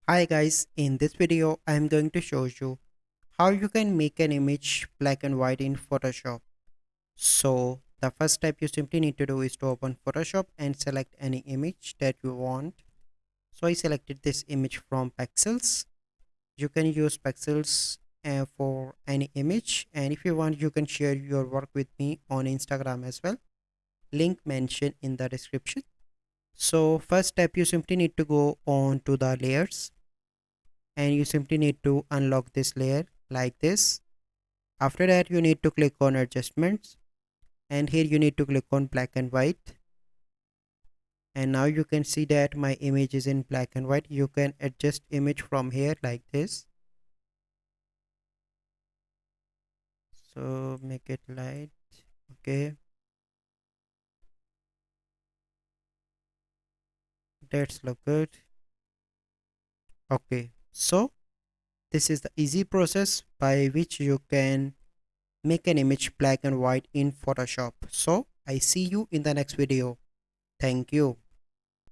Hi guys, in this video I am going to show you how you can make an image black and white in Photoshop. So the first step you simply need to do is to open Photoshop and select any image that you want. So I selected this image from Pexels. You can use Pexels for any image, and if you want you can share your work with me on Instagram as well. Link mentioned in the description. So first step you simply need to go on to the layers and you simply need to unlock this layer like this. After that you need to click on adjustments and here you need to click on black and white, and now you can see that my image is in black and white. You can adjust image from here like this. So make it light. Okay, that's look good. Okay, so this is the easy process by which you can make an image black and white in Photoshop. So I see you in the next video. Thank you.